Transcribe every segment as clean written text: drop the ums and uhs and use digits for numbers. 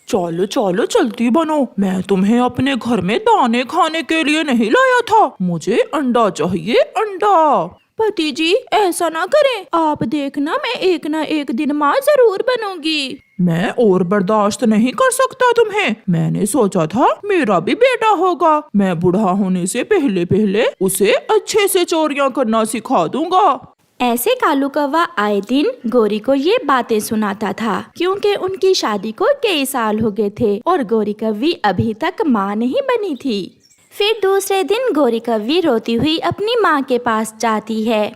चलो चलो जल्दी बनो, मैं तुम्हें अपने घर में दाने खाने के लिए नहीं लाया था, मुझे अंडा चाहिए, अंडा। पति जी ऐसा ना करें, आप देखना मैं एक ना एक दिन माँ जरूर बनूंगी। मैं और बर्दाश्त नहीं कर सकता तुम्हें। मैंने सोचा था मेरा भी बेटा होगा, मैं बूढ़ा होने से पहले पहले उसे अच्छे से चोरियां करना सिखा दूंगा। ऐसे कालू कौवा आए दिन गोरी को ये बातें सुनाता था, क्योंकि उनकी शादी को कई साल हो गए थे और गोरी कौवी अभी तक माँ नहीं बनी थी। फिर दूसरे दिन गोरी कौवी रोती हुई अपनी माँ के पास जाती है।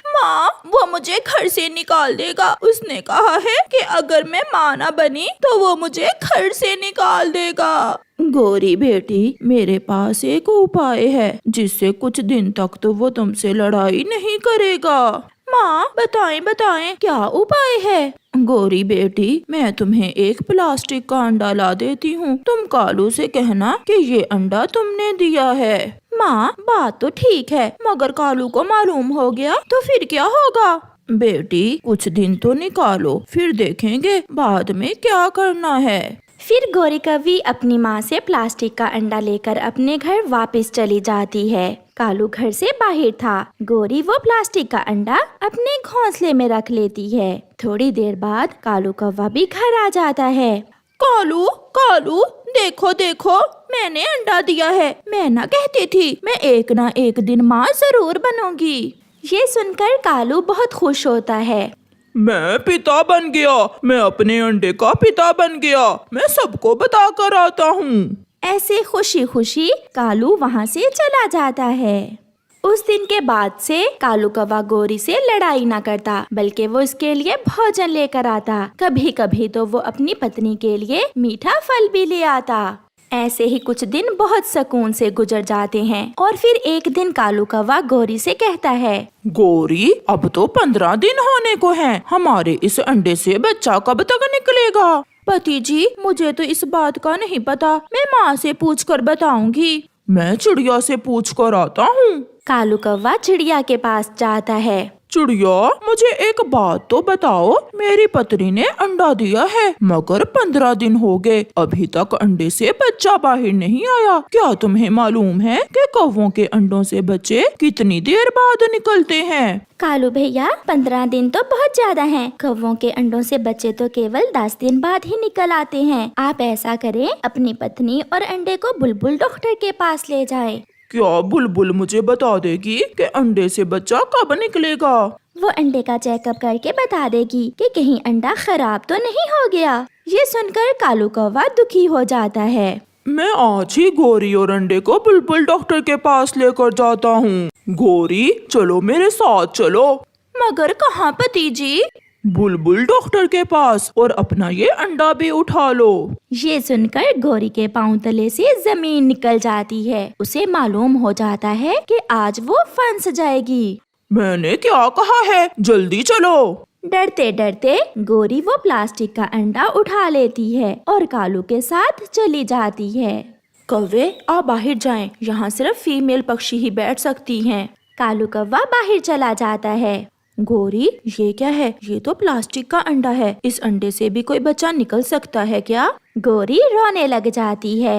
माँ, वो मुझे घर से निकाल देगा। उसने कहा है कि अगर मैं माँ ना बनी तो वो मुझे घर से निकाल देगा। गोरी बेटी, मेरे पास एक उपाय है जिससे कुछ दिन तक तो वो तुमसे लड़ाई नहीं करेगा। माँ बताएं बताएं, क्या उपाय है? गोरी बेटी, मैं तुम्हें एक प्लास्टिक का अंडा ला देती हूँ, तुम कालू से कहना कि ये अंडा तुमने दिया है। माँ बात तो ठीक है, मगर कालू को मालूम हो गया तो फिर क्या होगा? बेटी कुछ दिन तो निकालो, फिर देखेंगे बाद में क्या करना है। फिर गोरी कौवी अपनी माँ से प्लास्टिक का अंडा लेकर अपने घर वापस चली जाती है। कालू घर से बाहर था। गोरी वो प्लास्टिक का अंडा अपने घोंसले में रख लेती है। थोड़ी देर बाद कालू कौवा भी घर आ जाता है। कालू कालू, देखो देखो, मैंने अंडा दिया है। मैं ना कहती थी मैं एक ना एक दिन माँ जरूर बनूंगी। ये सुनकर कालू बहुत खुश होता है। मैं पिता बन गया, मैं अपने अंडे का पिता बन गया, मैं सबको बता कर आता हूँ। ऐसे खुशी खुशी कालू वहाँ से चला जाता है। उस दिन के बाद से कालू कौवा गोरी से लड़ाई ना करता, बल्कि वो उसके लिए भोजन लेकर आता। कभी कभी तो वो अपनी पत्नी के लिए मीठा फल भी ले आता। ऐसे ही कुछ दिन बहुत सुकून से गुजर जाते हैं और फिर एक दिन कालू कौवा गोरी से कहता है, गोरी, अब तो 15 दिन होने को हैं, हमारे इस अंडे से बच्चा कब तक निकलेगा? पति जी मुझे तो इस बात का नहीं पता, मैं माँ से पूछ कर बताऊंगी। मैं चिड़िया से पूछ कर आता हूँ। कालू कौवा चिड़िया के पास जाता है। चिड़िया, मुझे एक बात तो बताओ, मेरी पत्नी ने अंडा दिया है मगर 15 दिन हो गए, अभी तक अंडे से बच्चा बाहर नहीं आया। क्या तुम्हें मालूम है कि कौवों के अंडों से बच्चे कितनी देर बाद निकलते हैं? कालू भैया, 15 दिन तो बहुत ज्यादा हैं। कौवों के अंडों से बच्चे तो केवल 10 दिन बाद ही निकल आते हैं। आप ऐसा करें, अपनी पत्नी और अंडे को बुलबुल डॉक्टर के पास ले जाएं। क्या बुलबुल मुझे बता देगी कि अंडे से बच्चा कब निकलेगा? वो अंडे का चेकअप करके बता देगी कि कहीं अंडा खराब तो नहीं हो गया। ये सुनकर कालू कौवा दुखी हो जाता है। मैं आज ही गोरी और अंडे को बुलबुल डॉक्टर के पास लेकर जाता हूँ। गोरी, चलो मेरे साथ चलो। मगर कहाँ पति जी? बुलबुल डॉक्टर के पास, और अपना ये अंडा भी उठा लो। ये सुनकर गोरी के पांव तले से जमीन निकल जाती है। उसे मालूम हो जाता है कि आज वो फंस जाएगी। मैंने क्या कहा है, जल्दी चलो। डरते डरते गोरी वो प्लास्टिक का अंडा उठा लेती है और कालू के साथ चली जाती है। कौवे आप बाहर जाएं, यहाँ सिर्फ फीमेल पक्षी ही बैठ सकती हैं। कालू कौवा बाहर चला जाता है। गोरी, ये क्या है? ये तो प्लास्टिक का अंडा है, इस अंडे से भी कोई बच्चा निकल सकता है क्या? गोरी रोने लग जाती है।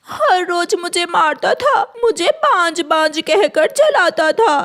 हर रोज मुझे मारता था, मुझे बांझ बांझ कहकर चलाता था।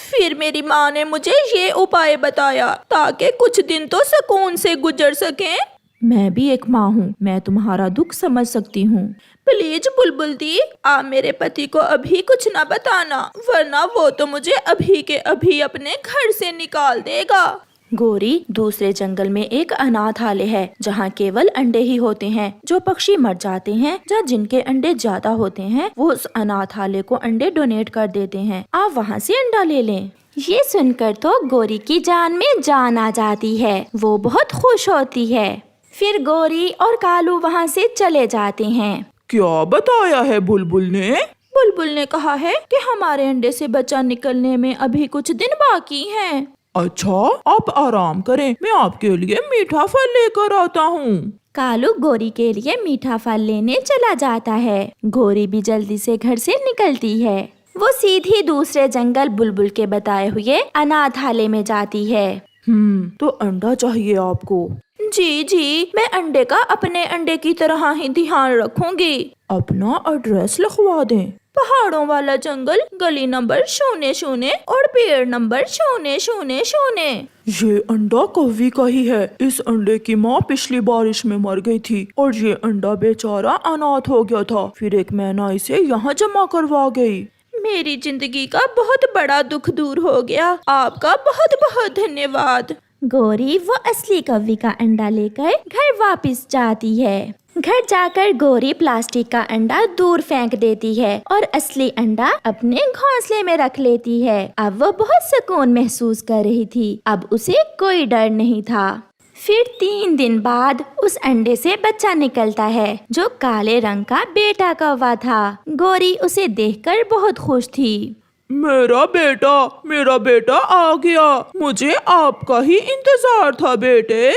फिर मेरी माँ ने मुझे ये उपाय बताया ताकि कुछ दिन तो सुकून से गुजर सकें। मैं भी एक माँ हूँ, मैं तुम्हारा दुख समझ सकती हूँ। प्लीज बुलबुल दी, आप मेरे पति को अभी कुछ न बताना, वरना वो तो मुझे अभी के अभी अपने घर से निकाल देगा। गोरी, दूसरे जंगल में एक अनाथालय है जहाँ केवल अंडे ही होते हैं। जो पक्षी मर जाते हैं या जिनके अंडे ज्यादा होते हैं वो उस अनाथालय को अंडे डोनेट कर देते हैं। आप वहाँ से अंडा ले लें। ये सुनकर तो गोरी की जान में जान आ जाती है। वो बहुत खुश होती है। फिर गोरी और कालू वहाँ से चले जाते हैं। क्या बताया है बुलबुल ने? बुलबुल ने कहा है कि हमारे अंडे से बच्चा निकलने में अभी कुछ दिन बाकी हैं। अच्छा, आप आराम करें, मैं आपके लिए मीठा फल लेकर आता हूँ। कालू गोरी के लिए मीठा फल लेने चला जाता है। गोरी भी जल्दी से घर से निकलती है। वो सीधी दूसरे जंगल बुलबुल के बताए हुए अनाथालय में जाती है। तो अंडा चाहिए आपको? जी जी, मैं अंडे का अपने अंडे की तरह ही ध्यान रखूंगी। अपना एड्रेस लिखवा दें। पहाड़ों वाला जंगल, गली नंबर 00 और पेड़ नंबर 000। ये अंडा कौवी का ही है। इस अंडे की माँ पिछली बारिश में मर गई थी और ये अंडा बेचारा अनाथ हो गया था। फिर एक मैना इसे यहाँ जमा करवा गई। मेरी जिंदगी का बहुत बड़ा दुख दूर हो गया। आपका बहुत बहुत धन्यवाद। गौरी वो असली कौवी का अंडा लेकर घर वापस जाती है। घर जाकर गौरी प्लास्टिक का अंडा दूर फेंक देती है और असली अंडा अपने घोंसले में रख लेती है। अब वो बहुत सुकून महसूस कर रही थी। अब उसे कोई डर नहीं था। फिर 3 दिन बाद उस अंडे से बच्चा निकलता है जो काले रंग का बेटा कौवा था। गौरी उसे देखकर बहुत खुश थी। मेरा बेटा आ गया। मुझे आपका ही इंतजार था बेटे।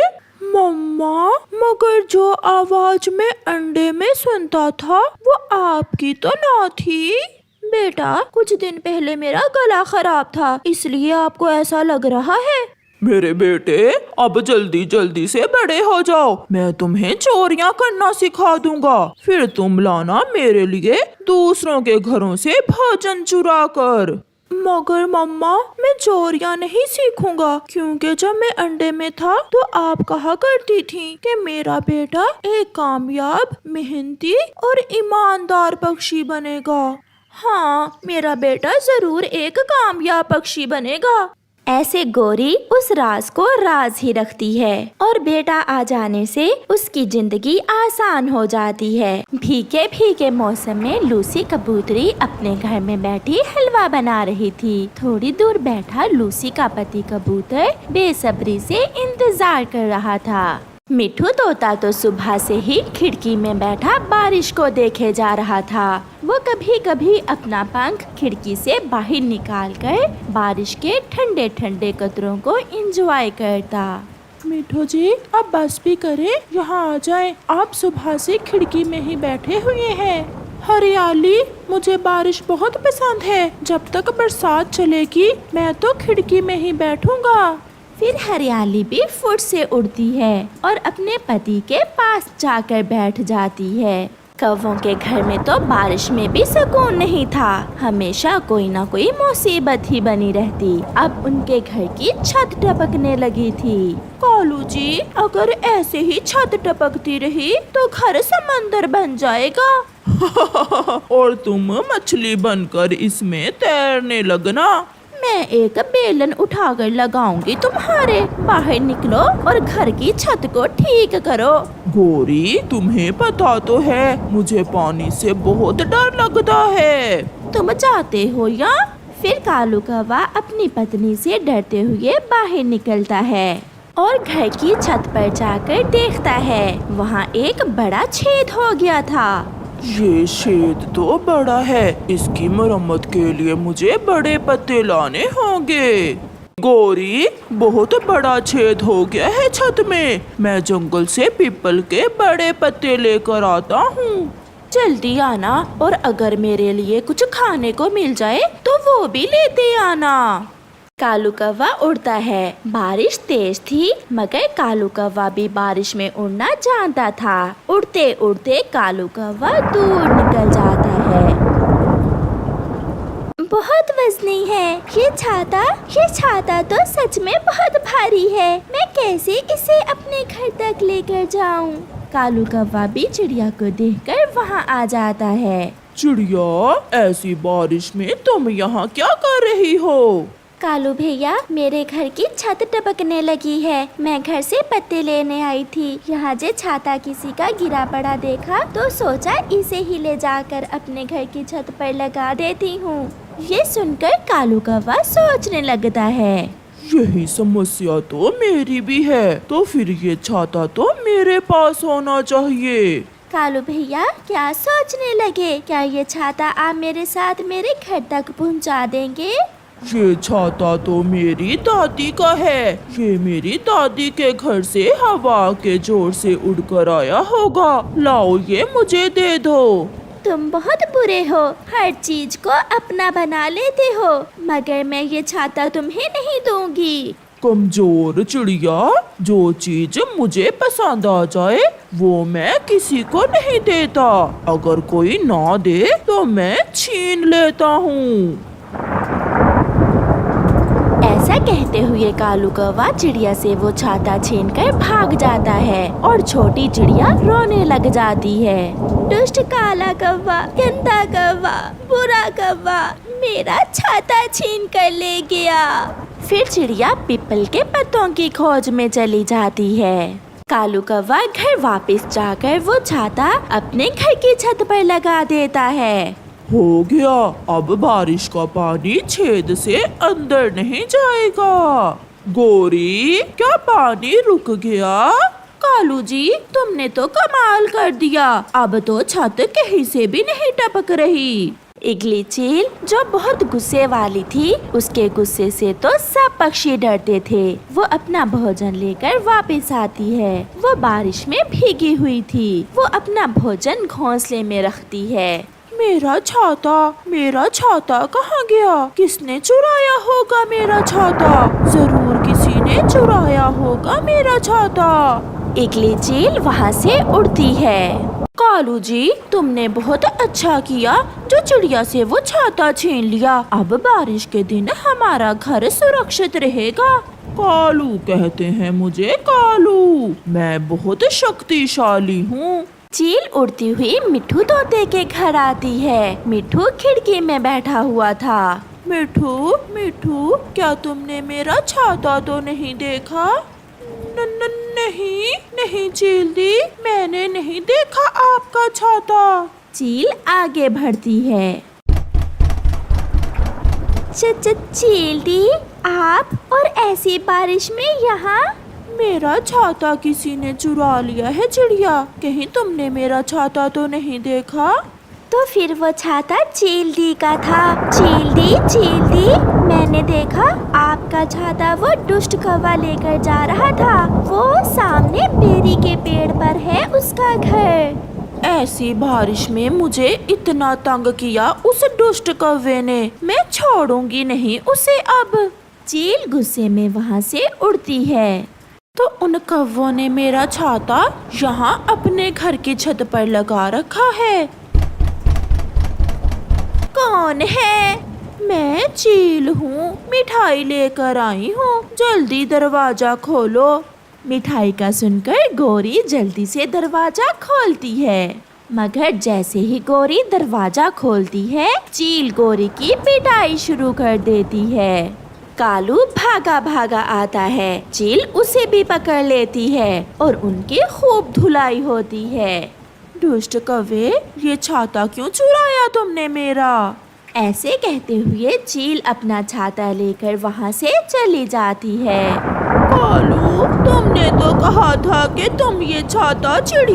मम्मा, मगर जो आवाज मैं अंडे में सुनता था वो आपकी तो ना थी। बेटा, कुछ दिन पहले मेरा गला खराब था, इसलिए आपको ऐसा लग रहा है। मेरे बेटे, अब जल्दी जल्दी से बड़े हो जाओ। मैं तुम्हें चोरियां करना सिखा दूंगा। फिर तुम लाना मेरे लिए दूसरों के घरों से भोजन चुरा कर। मगर मम्मा, मैं चोरियां नहीं सीखूंगा, क्योंकि जब मैं अंडे में था तो आप कहा करती थी कि मेरा बेटा एक कामयाब, मेहनती और ईमानदार पक्षी बनेगा। हाँ, मेरा बेटा जरूर एक कामयाब पक्षी बनेगा। ऐसे गौरी उस राज को राज ही रखती है और बेटा आ जाने से उसकी जिंदगी आसान हो जाती है। भीगे भीगे मौसम में लूसी कबूतरी अपने घर में बैठी हलवा बना रही थी। थोड़ी दूर बैठा लूसी का पति कबूतर बेसब्री से इंतजार कर रहा था। मिठू तोता तो सुबह से ही खिड़की में बैठा बारिश को देखे जा रहा था। वो कभी कभी अपना पंख खिड़की से बाहर निकालकर बारिश के ठंडे ठंडे कतरों को एंजॉय करता। मिठू जी, अब बस भी करें, यहाँ आ जाएं। आप सुबह से खिड़की में ही बैठे हुए हैं। हरियाली, मुझे बारिश बहुत पसंद है। जब तक बरसात चलेगी मैं तो खिड़की में ही बैठूंगा। फिर हरियाली भी फुट से उड़ती है और अपने पति के पास जाकर बैठ जाती है। कौवों के घर में तो बारिश में भी सुकून नहीं था। हमेशा कोई ना कोई मुसीबत ही बनी रहती। अब उनके घर की छत टपकने लगी थी। कालू जी, अगर ऐसे ही छत टपकती रही तो घर समंदर बन जाएगा। और तुम मछली बनकर इसमें तैरने लगना। मैं एक बेलन उठाकर लगाऊंगी तुम्हारे। बाहर निकलो और घर की छत को ठीक करो। गौरी, तुम्हें पता तो है मुझे पानी से बहुत डर लगता है। तुम जाते हो या? फिर कालू कौवा अपनी पत्नी से डरते हुए बाहर निकलता है और घर की छत पर जाकर देखता है वहाँ एक बड़ा छेद हो गया था। ये छेद तो बड़ा है। इसकी मरम्मत के लिए मुझे बड़े पत्ते लाने होंगे। गौरी, बहुत बड़ा छेद हो गया है छत में। मैं जंगल से पीपल के बड़े पत्ते लेकर आता हूँ। जल्दी आना और अगर मेरे लिए कुछ खाने को मिल जाए तो वो भी लेते आना। कालू कौवा उड़ता है। बारिश तेज थी मगर कालू कौवा भी बारिश में उड़ना जानता था। उड़ते उड़ते कालू कौवा दूर निकल जाता है। बहुत वजनी है ये छाता तो सच में बहुत भारी है। मैं कैसे इसे अपने घर तक लेकर जाऊं? कालू कौवा भी चिड़िया को देखकर वहाँ आ जाता है। चिड़िया, ऐसी बारिश में तुम यहाँ क्या कर रही हो? कालू भैया, मेरे घर की छत टपकने लगी है। मैं घर से पत्ते लेने आई थी। यहाँ जे छाता किसी का गिरा पड़ा देखा तो सोचा इसे ही ले जाकर अपने घर की छत पर लगा देती हूँ। ये सुनकर कालू कौवा सोचने लगता है, यही समस्या तो मेरी भी है। तो फिर ये छाता तो मेरे पास होना चाहिए। कालू भैया क्या सोचने लगे? क्या ये छाता आप मेरे साथ मेरे घर तक पहुँचा देंगे? ये छाता तो मेरी दादी का है। ये मेरी दादी के घर से हवा के जोर से उड़कर आया होगा। लाओ, ये मुझे दे दो। तुम बहुत बुरे हो, हर चीज को अपना बना लेते हो। मगर मैं ये छाता तुम्हें नहीं दूंगी। कमजोर चिड़िया, जो चीज मुझे पसंद आ जाए वो मैं किसी को नहीं देता। अगर कोई ना दे तो मैं छीन लेता हूँ। ऐसा कहते हुए कालू कौवा चिड़िया से वो छाता छीनकर भाग जाता है और छोटी चिड़िया रोने लग जाती है। दुष्ट काला कौवा, गंदा कौवा, बुरा कौवा, मेरा छाता छीन कर ले गया। फिर चिड़िया पीपल के पत्तों की खोज में चली जाती है। कालू कौवा घर वापस जाकर वो छाता अपने घर की छत पर लगा देता है। हो गया, अब बारिश का पानी छेद से अंदर नहीं जाएगा। गोरी, क्या पानी रुक गया? कालू जी, तुमने तो कमाल कर दिया, अब तो छत कहीं से भी नहीं टपक रही। इगली चील जो बहुत गुस्से वाली थी, उसके गुस्से से तो सब पक्षी डरते थे। वो अपना भोजन लेकर वापस आती है। वो बारिश में भीगी हुई थी। वो अपना भोजन घोंसले में रखती है। मेरा छाता कहाँ गया? किसने चुराया होगा मेरा छाता? जरूर किसी ने चुराया होगा मेरा छाता। इगली चील वहाँ से उड़ती है। कालू जी, तुमने बहुत अच्छा किया जो चिड़िया से वो छाता छीन लिया। अब बारिश के दिन हमारा घर सुरक्षित रहेगा। कालू कहते हैं मुझे कालू, मैं बहुत शक्तिशाली हूँ। चील उड़ती हुई मिट्ठू तोते के घर आती है। मिट्ठू खिड़की में बैठा हुआ था। मिठू, मिठू, क्या तुमने मेरा छाता तो नहीं देखा? नहीं चील दी, मैंने नहीं देखा आपका छाता। चील आगे बढ़ती है। चील दी, आप और ऐसी बारिश में यहाँ? मेरा छाता किसी ने चुरा लिया है चिड़िया, कहीं तुमने मेरा छाता तो नहीं देखा? तो फिर वो छाता चील दी का था। चील दी, मैंने देखा आपका छाता वो दुष्ट कौवा लेकर जा रहा था। वो सामने बेरी के पेड़ पर है उसका घर। ऐसी बारिश में मुझे इतना तंग किया उस दुष्ट कौवे ने, मैं छोड़ूंगी नहीं उसे अब। चील गुस्से में वहाँ से उड़ती है। तो उन कौवों ने मेरा छाता यहाँ अपने घर की छत पर लगा रखा है। कौन है? मैं चील हूँ, मिठाई लेकर आई हूँ, जल्दी दरवाजा खोलो। मिठाई का सुनकर गोरी जल्दी से दरवाजा खोलती है। मगर जैसे ही गोरी दरवाजा खोलती है, चील गोरी की पिटाई शुरू कर देती है। कालू भागा भागा आता है। चील उसे भी पकड़ लेती है और उनकी खूब धुलाई होती है। दुष्ट कौवे, ये छाता क्यों चुराया तुमने मेरा? ऐसे कहते हुए चील अपना छाता लेकर वहाँ से चली जाती है। कालू, तुमने तो कहा था कि तुम ये छाता चिड़िया